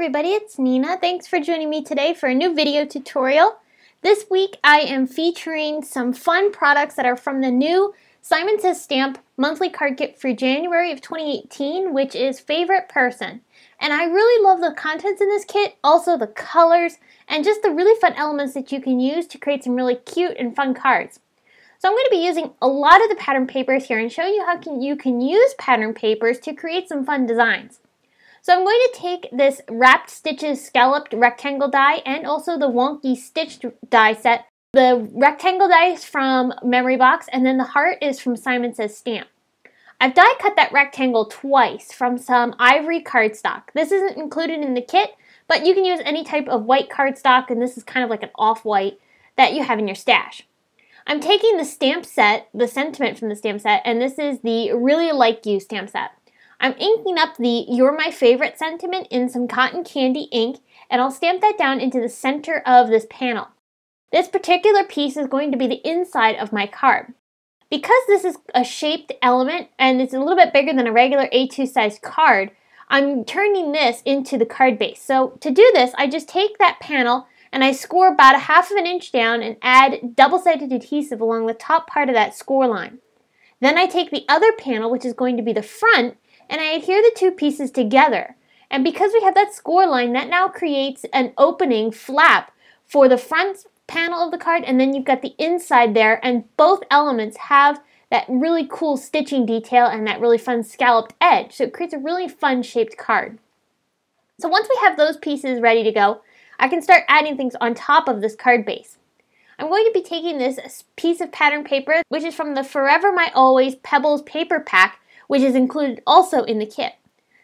everybody, it's Neenah. Thanks for joining me today for a new video tutorial. This week I am featuring some fun products that are from the new Simon Says Stamp monthly card kit for January of 2018, which is Favorite Person. And I really love the contents in this kit, also the colors, and just the really fun elements that you can use to create some really cute and fun cards. So I'm going to be using a lot of the pattern papers here and show you how you can use pattern papers to create some fun designs. So I'm going to take this Wrapped Stitches Scalloped Rectangle die and also the Wonky Stitched die set. The rectangle die is from Memory Box and then the heart is from Simon Says Stamp. I've die cut that rectangle twice from some ivory cardstock. This isn't included in the kit, but you can use any type of white cardstock, and this is kind of like an off-white that you have in your stash. I'm taking the stamp set, the sentiment from the stamp set, and this is the Really Like You stamp set. I'm inking up the You're My Favorite sentiment in some cotton candy ink, and I'll stamp that down into the center of this panel. This particular piece is going to be the inside of my card. Because this is a shaped element and it's a little bit bigger than a regular A2 size card, I'm turning this into the card base. So to do this, I just take that panel and I score about 1/2 inch down and add double-sided adhesive along the top part of that score line. Then I take the other panel, which is going to be the front, and I adhere the two pieces together. And because we have that score line, that now creates an opening flap for the front panel of the card, and then you've got the inside there, and both elements have that really cool stitching detail and that really fun scalloped edge. So it creates a really fun shaped card. So once we have those pieces ready to go, I can start adding things on top of this card base. I'm going to be taking this piece of pattern paper, which is from the Forever My Always Pebbles paper pack, which is included also in the kit.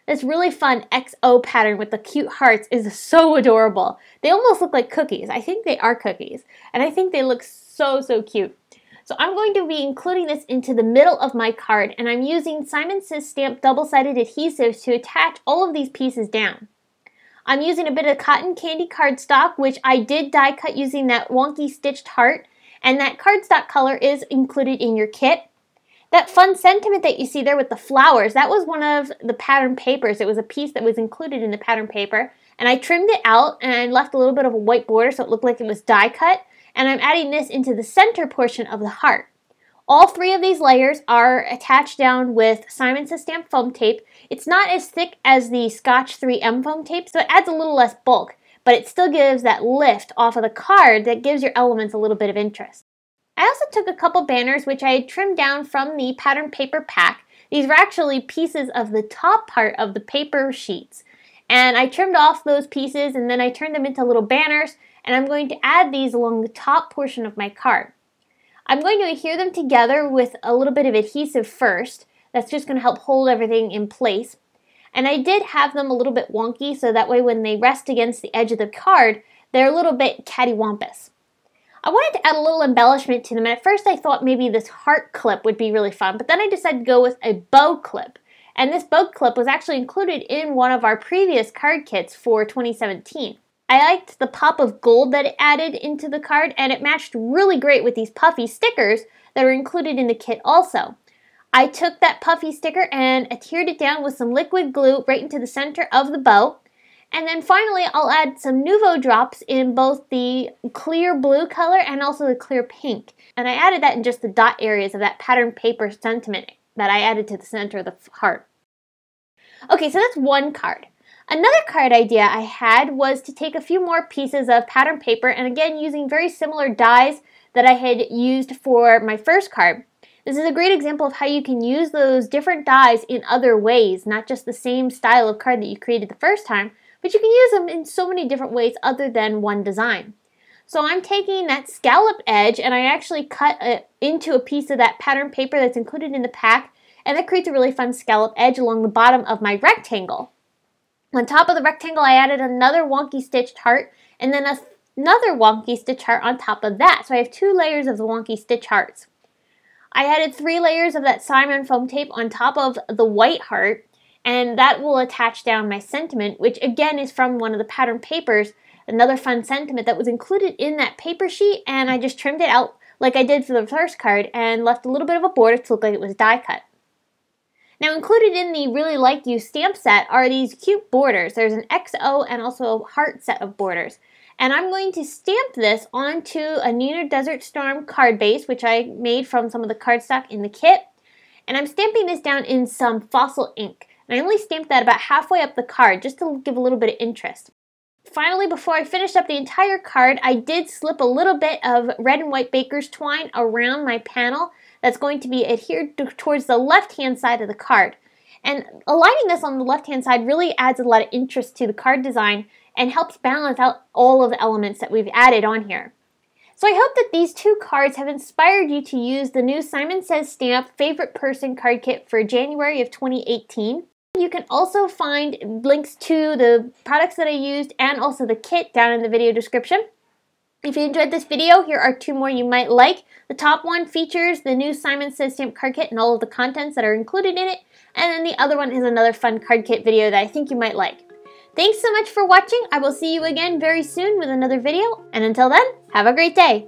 This really fun XO pattern with the cute hearts is so adorable. They almost look like cookies. I think they are cookies, and I think they look so cute. So I'm going to be including this into the middle of my card, and I'm using Simon Says Stamp double-sided adhesives to attach all of these pieces down. I'm using a bit of cotton candy cardstock, which I did die cut using that Wonky Stitched heart, and that cardstock color is included in your kit. That fun sentiment that you see there with the flowers, that was one of the pattern papers. It was a piece that was included in the pattern paper, and I trimmed it out and left a little bit of a white border so it looked like it was die cut, and I'm adding this into the center portion of the heart. All three of these layers are attached down with Simon Says Stamp foam tape. It's not as thick as the Scotch 3M foam tape, so it adds a little less bulk, but it still gives that lift off of the card that gives your elements a little bit of interest. I also took a couple banners which I had trimmed down from the pattern paper pack. These were actually pieces of the top part of the paper sheets. And I trimmed off those pieces and then I turned them into little banners, and I'm going to add these along the top portion of my card. I'm going to adhere them together with a little bit of adhesive first. That's just going to help hold everything in place. And I did have them a little bit wonky so that way when they rest against the edge of the card, they're a little bit cattywampus. I wanted to add a little embellishment to them. At first I thought maybe this heart clip would be really fun, but then I decided to go with a bow clip. And this bow clip was actually included in one of our previous card kits for 2017. I liked the pop of gold that it added into the card, and it matched really great with these puffy stickers that are included in the kit also. I took that puffy sticker and adhered it down with some liquid glue right into the center of the bow. And then finally, I'll add some Nuvo drops in both the clear blue color and also the clear pink. And I added that in just the dot areas of that pattern paper sentiment that I added to the center of the heart. Okay, so that's one card. Another card idea I had was to take a few more pieces of pattern paper, and again using very similar dies that I had used for my first card. This is a great example of how you can use those different dies in other ways, not just the same style of card that you created the first time, but you can use them in so many different ways other than one design. So I'm taking that scallop edge and I actually cut it into a piece of that pattern paper that's included in the pack, and that creates a really fun scallop edge along the bottom of my rectangle. On top of the rectangle I added another Wonky Stitched heart and then another Wonky Stitch heart on top of that. So I have 2 layers of the Wonky Stitch hearts. I added 3 layers of that Simon foam tape on top of the white heart, and that will attach down my sentiment, which again is from one of the pattern papers, another fun sentiment that was included in that paper sheet, and I just trimmed it out like I did for the first card and left a little bit of a border to look like it was die cut. Now included in the Really Like You stamp set are these cute borders. There's an XO and also a heart set of borders. And I'm going to stamp this onto a Neenah Desert Storm card base, which I made from some of the cardstock in the kit. And I'm stamping this down in some fossil ink. And I only stamped that about halfway up the card, just to give a little bit of interest. Finally, before I finished up the entire card, I did slip a little bit of red and white baker's twine around my panel that's going to be adhered towards the left-hand side of the card. And aligning this on the left-hand side really adds a lot of interest to the card design and helps balance out all of the elements that we've added on here. So I hope that these two cards have inspired you to use the new Simon Says Stamp Favorite Person card kit for January of 2018. You can also find links to the products that I used and also the kit down in the video description. If you enjoyed this video, here are two more you might like. The top one features the new Simon Says Stamp card kit and all of the contents that are included in it. And then the other one is another fun card kit video that I think you might like. Thanks so much for watching. I will see you again very soon with another video. And until then, have a great day.